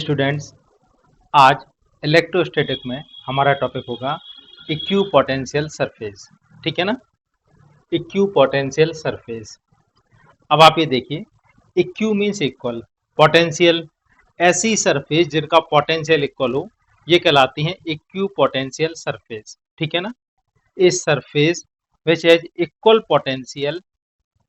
Students, आज electrostatic में हमारा टॉपिक होगा इक्विपोटेंशियल सरफेस। ठीक है ना। Equipotential surface. अब आप ये देखिए, इक्यू मीन्स इक्वल, पोटेंशियल ऐसी सरफेस जिनका पोटेंशियल इक्वल हो, ये कहलाती हैं इक्विपोटेंशियल सरफेस। ठीक है ना। इस surface which has equal potential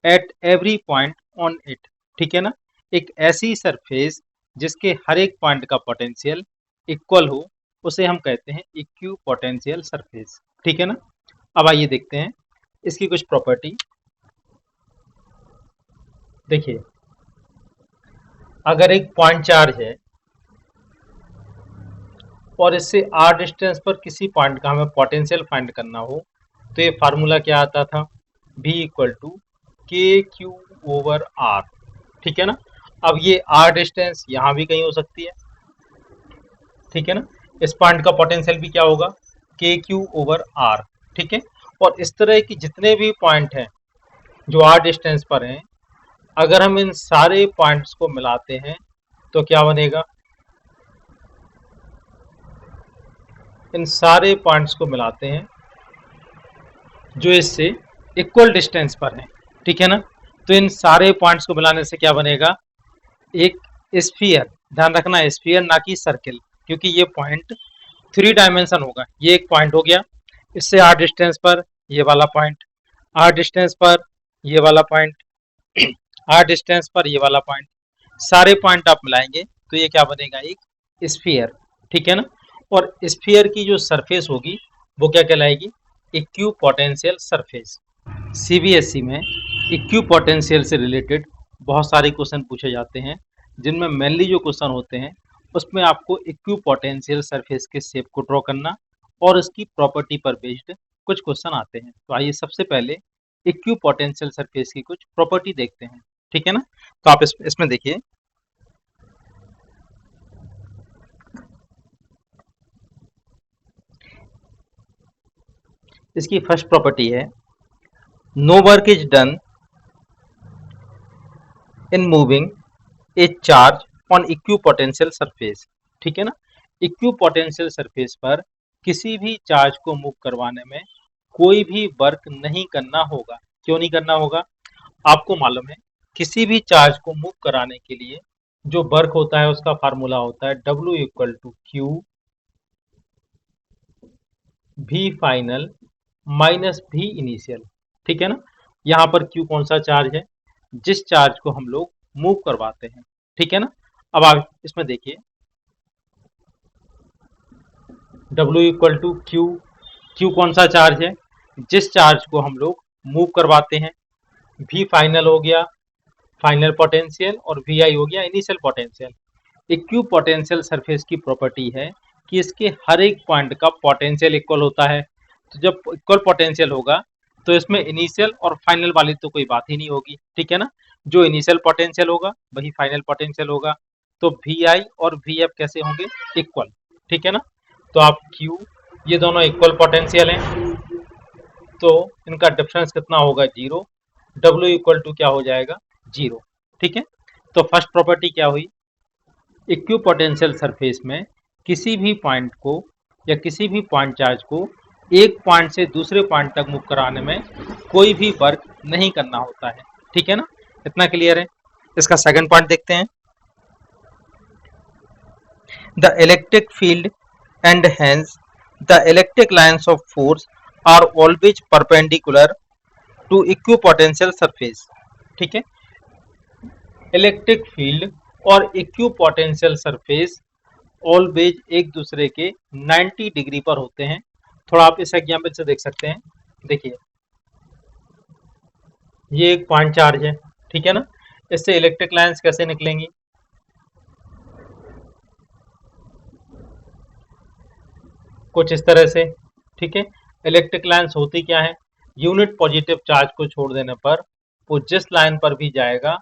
at every point on it. ठीक है ना। एक ऐसी सरफेस जिसके हर एक पॉइंट का पोटेंशियल इक्वल हो, उसे हम कहते हैं इक्यू पोटेंशियल सरफेस। ठीक है ना। अब आइए देखते हैं इसकी कुछ प्रॉपर्टी। देखिए, अगर एक पॉइंट चार्ज है और इससे आर डिस्टेंस पर किसी पॉइंट का हमें पोटेंशियल फाइंड करना हो, तो ये फार्मूला क्या आता था, V इक्वल टू के क्यू ओवर आर। ठीक है ना। अब ये आर डिस्टेंस यहाँ भी कहीं हो सकती है। ठीक है ना। इस पॉइंट का पोटेंशियल भी क्या होगा, के क्यू ओवर आर। ठीक है। और इस तरह की जितने भी पॉइंट हैं जो आर डिस्टेंस पर हैं, अगर हम इन सारे पॉइंट्स को मिलाते हैं तो क्या बनेगा, इन सारे पॉइंट्स को मिलाते हैं जो इससे इक्वल डिस्टेंस पर हैं। ठीक है ना। तो इन सारे पॉइंट्स को मिलाने से क्या बनेगा, एक स्फीयर। ध्यान रखना, स्फीयर ना कि सर्किल, क्योंकि ये पॉइंट 3 डायमेंशन होगा। ये एक पॉइंट हो गया, इससे आर डिस्टेंस पर ये वाला पॉइंट, आर डिस्टेंस पर ये वाला पॉइंट, आर डिस्टेंस पर ये वाला पॉइंट, सारे पॉइंट आप मिलाएंगे तो ये क्या बनेगा, एक स्फीयर। ठीक है ना। और स्फीयर की जो सरफेस होगी वो क्या कहलाएगी, इक्यू पोटेंशियल सरफेस। सीबीएसई में इक्यू पोटेंशियल से रिलेटेड बहुत सारे क्वेश्चन पूछे जाते हैं, जिनमें मेनली जो क्वेश्चन होते हैं उसमें आपको इक्यू पोटेंशियल सरफेस के शेप को ड्रॉ करना और उसकी प्रॉपर्टी पर बेस्ड कुछ क्वेश्चन आते हैं। तो आइए सबसे पहले इक्यू पोटेंशियल सरफेस की कुछ प्रॉपर्टी देखते हैं। ठीक है ना। तो आप इसमें देखिए, इसकी फर्स्ट प्रॉपर्टी है, no work is done in moving a charge on equipotential surface. ठीक है ना। इक्विपोटेंशियल सरफेस पर किसी भी चार्ज को मूव करवाने में कोई भी वर्क नहीं करना होगा। क्यों नहीं करना होगा, आपको मालूम है, किसी भी चार्ज को मूव कराने के लिए जो वर्क होता है उसका फार्मूला होता है W equal to Q V final minus V initial. ठीक है ना। यहाँ पर Q कौन सा चार्ज है, जिस चार्ज को हम लोग मूव करवाते हैं। ठीक है ना। अब आप इसमें देखिए, W equal to Q, Q कौन सा चार्ज है, जिस चार्ज को हम लोग मूव करवाते हैं। V फाइनल हो गया फाइनल पोटेंशियल, और VI हो गया इनिशियल पोटेंशियल। इक्यू पोटेंशियल सरफेस की प्रॉपर्टी है कि इसके हर एक पॉइंट का पोटेंशियल इक्वल होता है। तो जब इक्वल पोटेंशियल होगा तो इसमें इनिशियल और फाइनल वाली तो कोई बात ही नहीं होगी। ठीक है ना। जो इनिशियल पोटेंशियल होगा वही फाइनल पोटेंशियल होगा। तो VI और VF कैसे होंगे, इक्वल। ठीक है ना। तो आप Q, ये दोनों इक्वल पोटेंशियल हैं, तो इनका डिफरेंस कितना होगा, जीरो। W इक्वल टू क्या हो जाएगा, जीरो। ठीक है। तो फर्स्ट प्रॉपर्टी क्या हुई, इक्विपोटेंशियल सरफेस में किसी भी पॉइंट को या किसी भी पॉइंट चार्ज को एक पॉइंट से दूसरे पॉइंट तक मूव कराने में कोई भी वर्क नहीं करना होता है। ठीक है ना। इतना क्लियर है। इसका सेकंड पॉइंट देखते हैं, the electric field and hence the electric lines of force are always perpendicular to equipotential surface. ठीक है। इलेक्ट्रिक फील्ड और इक्विपोटेंशियल सरफेस ऑलवेज एक दूसरे के 90 डिग्री पर होते हैं। थोड़ा आप इस एग्जाम्पल से देख सकते हैं। देखिए, ये एक पॉइंट चार्ज है। ठीक है ना। इससे इलेक्ट्रिक लाइंस कैसे निकलेंगी, कुछ इस तरह से। ठीक है। इलेक्ट्रिक लाइंस होती क्या है, यूनिट पॉजिटिव चार्ज को छोड़ देने पर वो जिस लाइन पर भी जाएगा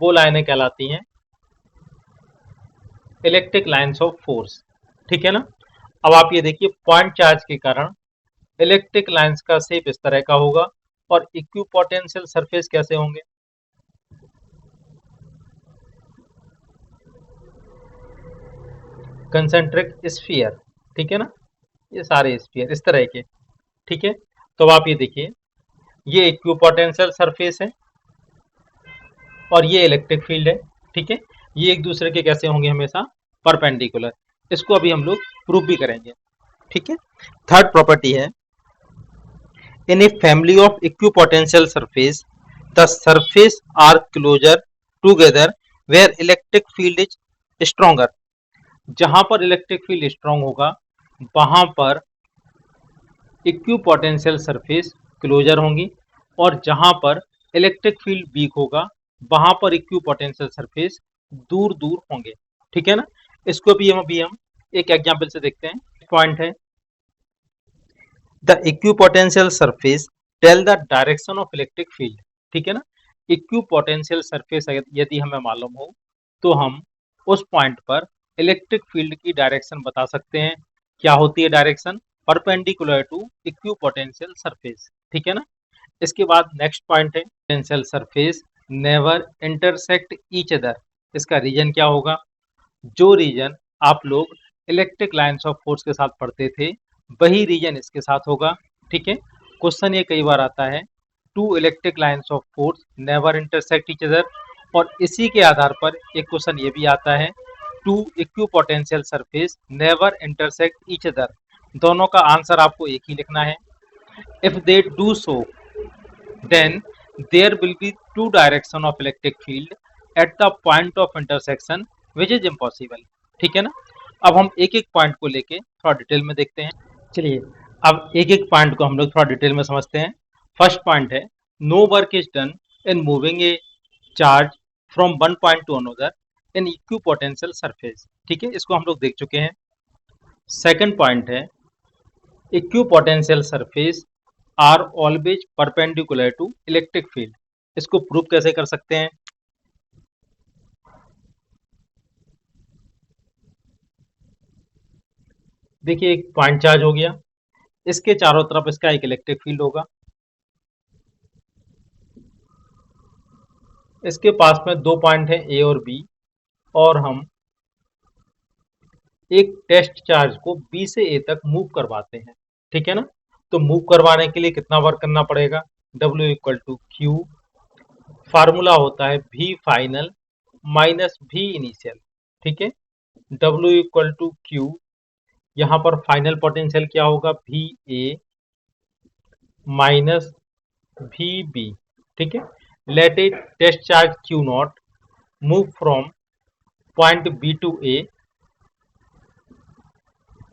वो लाइनें कहलाती हैं इलेक्ट्रिक लाइंस ऑफ फोर्स। ठीक है ना। अब आप ये देखिए, पॉइंट चार्ज के कारण इलेक्ट्रिक लाइंस का शेप इस तरह का होगा, और इक्विपोटेंशियल सरफेस कैसे होंगे, कंसेंट्रिक स्फीयर, ठीक है ना, ये सारे स्फीयर इस तरह के, ठीक है। तो अब आप ये देखिए, ये इक्विपोटेंशियल सरफेस है और ये इलेक्ट्रिक फील्ड है, ठीक है। ये एक दूसरे के कैसे होंगे, हमेशा परपेंडिकुलर। इसको अभी हम लोग प्रूव भी करेंगे, ठीक है। थर्ड प्रॉपर्टी है, in a family of equipotential surface the surface are closer together where electric field is stronger. जहां पर इलेक्ट्रिक फील्ड स्ट्रांग होगा वहां पर इक्विपोटेंशियल सरफेस क्लोजर होंगी, और जहां पर इलेक्ट्रिक फील्ड वीक होगा वहां पर इक्विपोटेंशियल सरफेस दूर दूर होंगे, ठीक है ना। इसको भी हम एक एग्जांपल से देखते हैं। पॉइंट है, the equipotential surface tell the direction of electric field, ठीक है ना। इक्विपोटेंशियल सरफेस यदि हमें मालूम हो तो हम उस पॉइंट पर इलेक्ट्रिक फील्ड की डायरेक्शन बता सकते हैं। क्या होती है direction? Perpendicular to equipotential surface, ठीक है ना। इसके बाद नेक्स्ट पॉइंट है, potential surface never intersect each other. इसका रीजन क्या होगा? जो रीजन आप लोग इलेक्ट्रिक लाइन्स ऑफ फोर्स के साथ पढ़ते थे वही रीजन इसके साथ होगा, ठीक है। क्वेश्चन ये कई बार आता है, two electric lines of force never intersect each other, और इसी के आधार पर एक क्वेश्चन ये भी आता है, two equipotential surface never intersect each other. दोनों का आंसर आपको एक ही लिखना है। If they do so then there will be two direction of electric field at the point of intersection which is impossible, ठीक है ना। अब हम एक एक पॉइंट को लेके थोड़ा डिटेल में देखते हैं। चलिए अब एक एक पॉइंट को हम लोग थोड़ा डिटेल में समझते हैं। फर्स्ट पॉइंट है, no work is done in moving a charge from one point to another in equipotential surface, ठीक है, इसको हम लोग देख चुके हैं। सेकंड पॉइंट है, equipotential surface are always perpendicular to electric field. इसको प्रूव कैसे कर सकते हैं? देखिए एक पॉइंट चार्ज हो गया, इसके चारों तरफ इसका एक इलेक्ट्रिक फील्ड होगा, इसके पास में दो पॉइंट है ए और बी, और हम एक टेस्ट चार्ज को बी से ए तक मूव करवाते हैं, ठीक है ना। तो मूव करवाने के लिए कितना वर्क करना पड़ेगा? W equal to Q, formula होता है V final minus V initial, ठीक है। W इक्वल टू क्यू, यहाँ पर फाइनल पोटेंशियल क्या होगा? VA माइनस VB, ठीक है। Let it test charge Q not move from point B to A,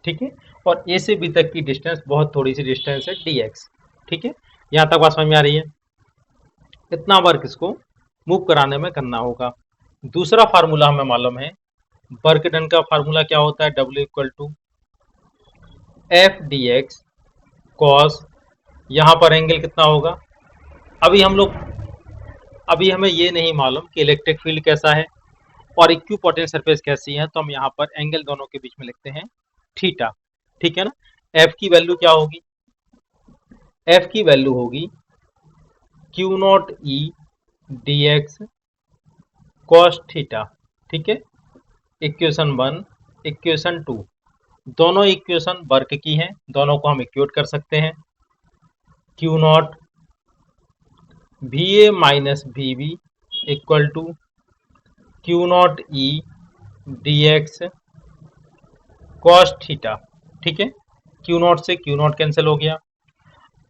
ठीक है, और A से B तक की डिस्टेंस बहुत थोड़ी सी डिस्टेंस है dx, ठीक है। यहाँ तक बात समझ में आ रही है? इतना वर्क इसको मूव कराने में करना होगा। दूसरा फार्मूला हमें मालूम है, वर्क डन का फार्मूला क्या होता है? W equal to F D X cos, यहाँ पर एंगल कितना होगा? अभी हमें ये नहीं मालूम कि इलेक्ट्रिक फील्ड कैसा है और इक्विपोटेंशियल सरफेस कैसी है, तो हम यहाँ पर एंगल दोनों के बीच में लिखते हैं थीटा, ठीक है ना। एफ की वैल्यू क्या होगी? एफ की वैल्यू होगी Q naught E D X cos theta, ठीक है। इक्वेशन 1, इक्वेशन 2, दोनों इक्वेशन वर्क की हैं, दोनों को हम इक्वेट कर सकते हैं। Q naught V A minus V B equal to Q naught E D X cos theta, ठीक है। क्यू नॉट से क्यू नॉट कैंसिल हो गया।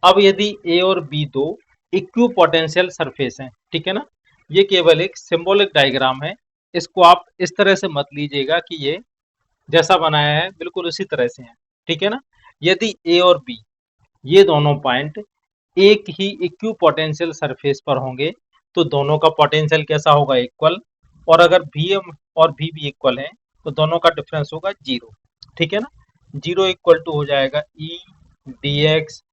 अब यदि ए और बी दो इक्विपोटेंशियल सरफेस हैं, ठीक है ना, ये केवल एक सिंबॉलिक डायग्राम है, इसको आप इस तरह से मत लीजिएगा कि ये जैसा बनाया है बिल्कुल उसी तरह से है, ठीक है ना। यदि ए और बी ये दोनों पॉइंट एक ही इक्विपोटेंशियल सरफेस पर होंगे तो दोनों का पोटेंशियल कैसा होगा? इक्वल, और अगर वी और वी भी इक्वल है तो दोनों का डिफरेंस होगा जीरो, ठीक है ना। जीरो इक्वल टू हो जाएगा ई डी एक्स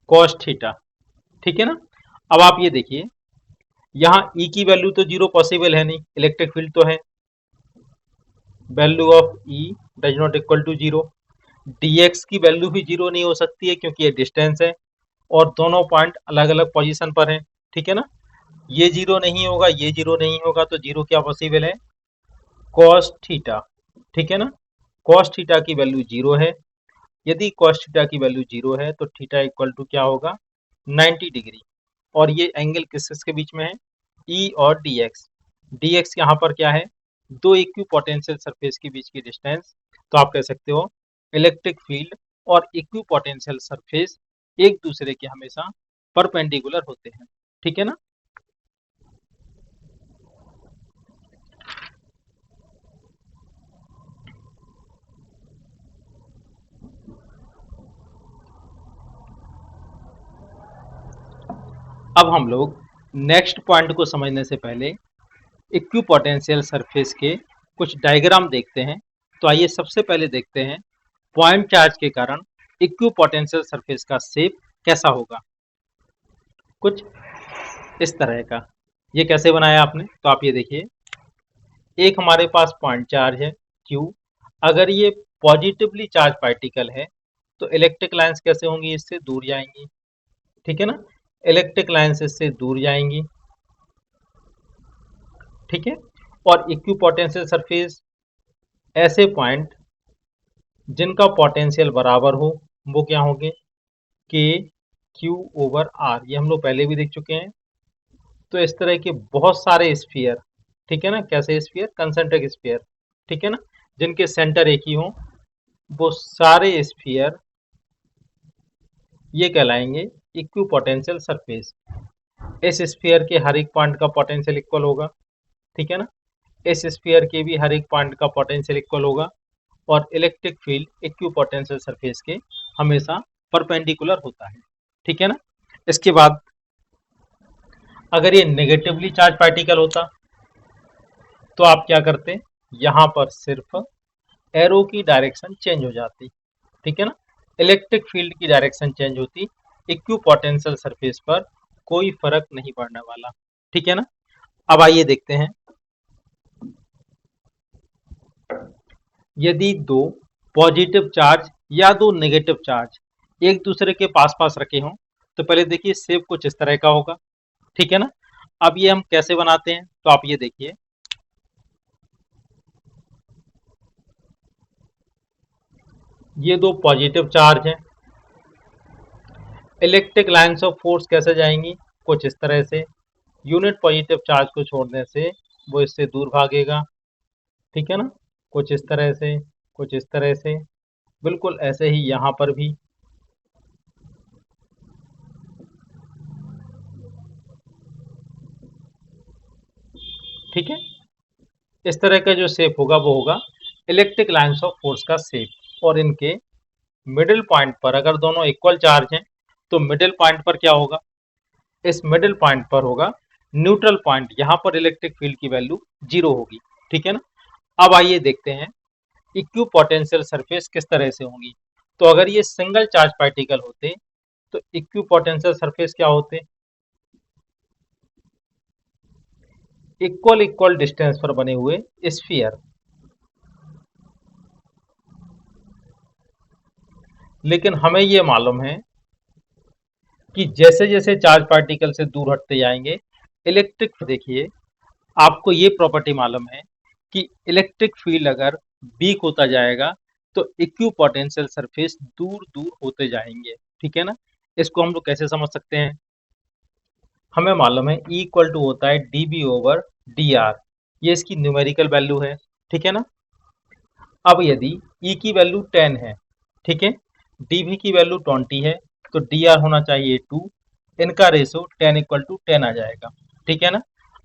कॉस थीटा, ठीक है ना। अब आप ये देखिए, यहाँ ई की वैल्यू तो जीरो पॉसिबल है नहीं, इलेक्ट्रिक फील्ड तो है, value of E does not equal to zero. dx की वैल्यू भी जीरो नहीं हो सकती है क्योंकि ये डिस्टेंस है और दोनों पॉइंट अलग अलग पोजीशन पर हैं, ठीक है ना। ये जीरो नहीं होगा, ये जीरो नहीं होगा, तो जीरो क्या पॉसिबल है? cos थीटा, ठीक है ना। कॉस थीटा की वैल्यू 0 है। यदि कॉस थीटा की वैल्यू 0 है तो थीटा इक्वल टू क्या होगा, 90 डिग्री। और ये एंगल किसके बीच में है, ई और डी एक्स। डी एक्स यहाँ पर क्या है, दो इक्वी पोटेंशियल सरफेस के बीच की डिस्टेंस। तो आप कह सकते हो इलेक्ट्रिक फील्ड और इक्वी पोटेंशियल सरफेस एक दूसरे के हमेशा परपेंडिकुलर होते हैं। ठीक है ना। अब हम लोग नेक्स्ट पॉइंट को समझने से पहले इक्विपोटेंशियल सरफेस के कुछ डायग्राम देखते हैं। तो आइए सबसे पहले देखते हैं पॉइंट चार्ज के कारण इक्विपोटेंशियल सरफेस का शेप कैसा होगा। कुछ इस तरह का। ये कैसे बनाया आपने, तो आप ये देखिए, एक हमारे पास पॉइंट चार्ज है Q। अगर ये पॉजिटिवली चार्ज पार्टिकल है तो इलेक्ट्रिक लाइंस कैसे होंगी, इससे दूर जाएंगी। ठीक है ना, इलेक्ट्रिक लाइंस इससे दूर जाएंगी। ठीक है। और इक्विपोटेंशियल सरफेस ऐसे पॉइंट जिनका पोटेंशियल बराबर हो वो क्या होंगे, के क्यू ओवर आर। ये हम लोग पहले भी देख चुके हैं। तो इस तरह के बहुत सारे स्फीयर, ठीक है ना, कैसे स्फीयर, कंसेंट्रिक स्फीयर, ठीक है ना, जिनके सेंटर एक ही हो, वो सारे स्फीयर ये कहलाएंगे इक्विपोटेंशियल सरफेस। इस स्फीयर के हर एक पॉइंट का पोटेंशियल इक्वल होगा। ठीक है ना, इस स्फीयर के भी हर एक पॉइंट का पोटेंशियल इक्वल होगा। और इलेक्ट्रिक फील्ड इक्विपोटेंशियल सरफेस के हमेशा परपेंडिकुलर होता है। ठीक है ना। इसके बाद अगर ये नेगेटिवली चार्ज पार्टिकल होता तो आप क्या करते, यहाँ पर सिर्फ एरो की डायरेक्शन चेंज हो जाती। ठीक है ना, इलेक्ट्रिक फील्ड की डायरेक्शन चेंज होती, इक्विपोटेंशियल सरफेस पर कोई फर्क नहीं पड़ने वाला। ठीक है ना। अब आइए देखते हैं, यदि दो पॉजिटिव चार्ज या दो नेगेटिव चार्ज एक दूसरे के पास पास रखे हों तो पहले देखिए शेप कुछ इस तरह का होगा। ठीक है ना। अब ये हम कैसे बनाते हैं, तो आप ये देखिए, ये दो पॉजिटिव चार्ज हैं। इलेक्ट्रिक लाइंस ऑफ फोर्स कैसे जाएंगी, कुछ इस तरह से। यूनिट पॉजिटिव चार्ज को छोड़ने से वो इससे दूर भागेगा। ठीक है ना, कुछ इस तरह से, कुछ इस तरह से। बिल्कुल ऐसे ही यहाँ पर भी। ठीक है, इस तरह का जो शेप होगा वो होगा इलेक्ट्रिक लाइंस ऑफ फोर्स का शेप। और इनके मिडिल पॉइंट पर अगर दोनों इक्वल चार्ज हैं तो मिडिल पॉइंट पर क्या होगा, इस मिडिल पॉइंट पर होगा न्यूट्रल पॉइंट। यहाँ पर इलेक्ट्रिक फील्ड की वैल्यू 0 होगी। ठीक है ना। अब आइए देखते हैं इक्विपोटेंशियल सरफेस किस तरह से होंगी। तो अगर ये सिंगल चार्ज पार्टिकल होते तो इक्विपोटेंशियल सरफेस क्या होते, इक्वल इक्वल डिस्टेंस पर बने हुए स्फीयर। लेकिन हमें ये मालूम है कि जैसे जैसे चार्ज पार्टिकल से दूर हटते जाएंगे इलेक्ट्रिक, देखिए आपको ये प्रॉपर्टी मालूम है कि इलेक्ट्रिक फील्ड अगर वीक होता जाएगा तो इक्विपोटेंशियल सरफेस दूर दूर होते जाएंगे। ठीक है ना। इसको हम लोग कैसे समझ सकते हैं, हमें मालूम है E इक्वल टू होता है dB ओवर dr। ये इसकी न्यूमेरिकल वैल्यू है। ठीक है ना। अब यदि E की वैल्यू 10 है, ठीक है, dB की वैल्यू 20 है, तो dr होना चाहिए 2। इनका रेशो 10 इक्वल टू 10 आ जाएगा। ठीक है ना।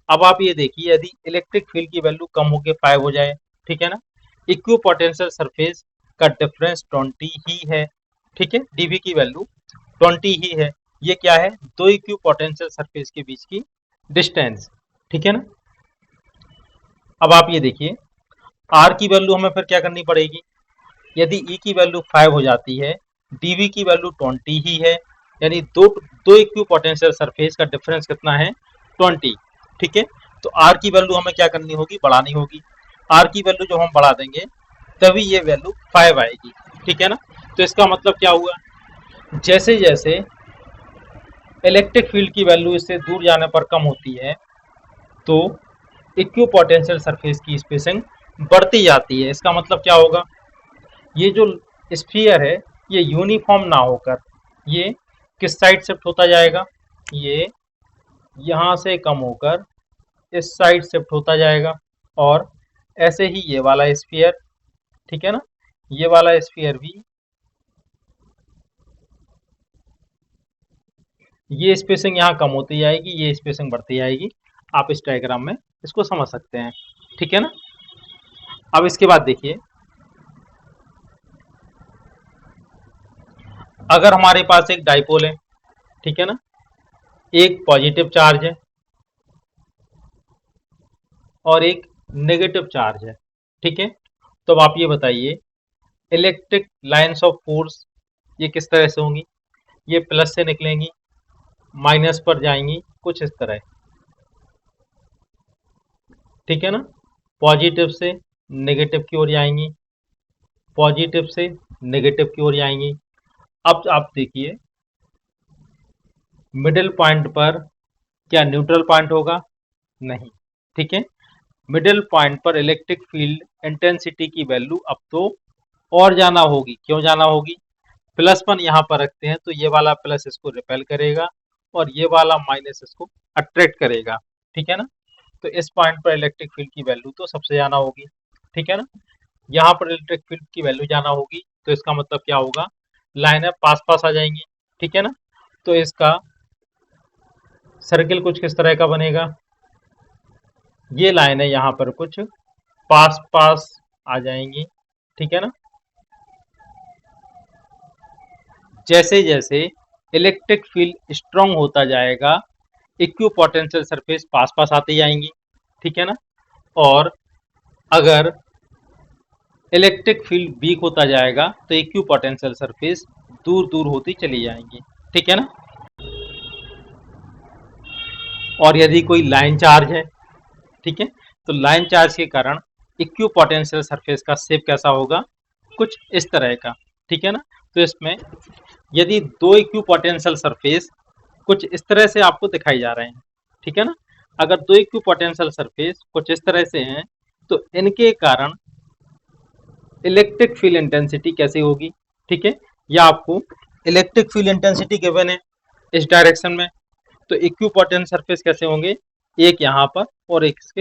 अब आप ये देखिए, यदि इलेक्ट्रिक फील्ड की वैल्यू कम होकर 5 हो जाए, ठीक है ना, इक्विपोटेंशियल सरफेस का डिफरेंस 20 ही है। ठीक है, dB की वैल्यू 20 ही है। ये क्या है, दो इक्विपोटेंशियल सरफेस के बीच की डिस्टेंस। ठीक है ना। अब आप ये देखिए, r की वैल्यू हमें फिर क्या करनी पड़ेगी, यदि E की वैल्यू 5 हो जाती है, dV की वैल्यू 20 ही है, यानी दो दो इक्विपोटेंशियल सरफेस का डिफरेंस कितना है, 20। ठीक है, तो R की वैल्यू हमें क्या करनी होगी, बढ़ानी होगी। R की वैल्यू जब हम बढ़ा देंगे तभी ये वैल्यू 5 आएगी। ठीक है ना। तो इसका मतलब क्या हुआ, जैसे जैसे इलेक्ट्रिक फील्ड की वैल्यू इससे दूर जाने पर कम होती है तो इक्विपोटेंशियल सरफेस की स्पेसिंग बढ़ती जाती है। इसका मतलब क्या होगा, ये जो स्फीयर है ये यूनिफॉर्म ना होकर ये किस साइड शिफ्ट होता जाएगा, ये यहाँ से कम होकर इस साइड शिफ्ट होता जाएगा। और ऐसे ही ये वाला स्फीयर, ठीक है ना, ये वाला स्फीयर भी, ये स्पेसिंग यहाँ कम होती जाएगी, ये स्पेसिंग बढ़ती जाएगी। आप इस डायग्राम में इसको समझ सकते हैं, ठीक है ना। अब इसके बाद देखिए, अगर हमारे पास एक डाइपोल है, ठीक है ना, एक पॉजिटिव चार्ज है और एक नेगेटिव चार्ज है, ठीक है। तो अब आप ये बताइए, इलेक्ट्रिक लाइंस ऑफ फोर्स ये किस तरह से होंगी, ये प्लस से निकलेंगी, माइनस पर जाएंगी, कुछ इस तरह, ठीक है ना। पॉजिटिव से नेगेटिव की ओर जाएंगी, पॉजिटिव से नेगेटिव की ओर जाएंगी। अब आप देखिए, मिडिल पॉइंट पर क्या न्यूट्रल पॉइंट होगा, नहीं, ठीक है। मिडिल पॉइंट पर इलेक्ट्रिक फील्ड इंटेंसिटी की वैल्यू अब तो और जाना होगी, क्यों जाना होगी, प्लस वन यहाँ पर रखते हैं तो ये वाला प्लस इसको रिपेल करेगा और ये वाला माइनस इसको अट्रैक्ट करेगा, ठीक है ना। तो इस पॉइंट पर इलेक्ट्रिक फील्ड की वैल्यू तो सबसे जाना होगी, ठीक है ना। यहाँ पर इलेक्ट्रिक फील्ड की वैल्यू जाना होगी तो इसका मतलब क्या होगा, लाइनें पास पास आ जाएंगी, ठीक है ना। तो इसका सर्किल कुछ किस तरह का बनेगा, ये लाइनें यहाँ पर कुछ पास पास आ जाएंगी, ठीक है ना। जैसे जैसे इलेक्ट्रिक फील्ड स्ट्रांग होता जाएगा, इक्विपोटेंशियल सरफेस पास पास आती जाएंगी, ठीक है ना। और अगर इलेक्ट्रिक फील्ड वीक होता जाएगा तो इक्विपोटेंशियल सरफेस दूर दूर होती चली जाएंगी, ठीक है ना। और यदि कोई लाइन चार्ज है, ठीक है, तो लाइन चार्ज के कारण इक्विपोटेंशियल सरफेस का शेप कैसा होगा, कुछ इस तरह का, ठीक है ना। तो इसमें यदि दो इक्विपोटेंशियल सरफेस कुछ इस तरह से आपको दिखाई जा रहे हैं, ठीक है ना, अगर दो इक्विपोटेंशियल सरफेस कुछ इस तरह से हैं तो इनके कारण इलेक्ट्रिक फील्ड इंटेंसिटी कैसी होगी, ठीक है। या आपको इलेक्ट्रिक फील्ड इंटेंसिटी गिवन है इस डायरेक्शन में, तो इक्विपोटेंट सरफेस कैसे होंगे, एक यहाँ पर और एक इसके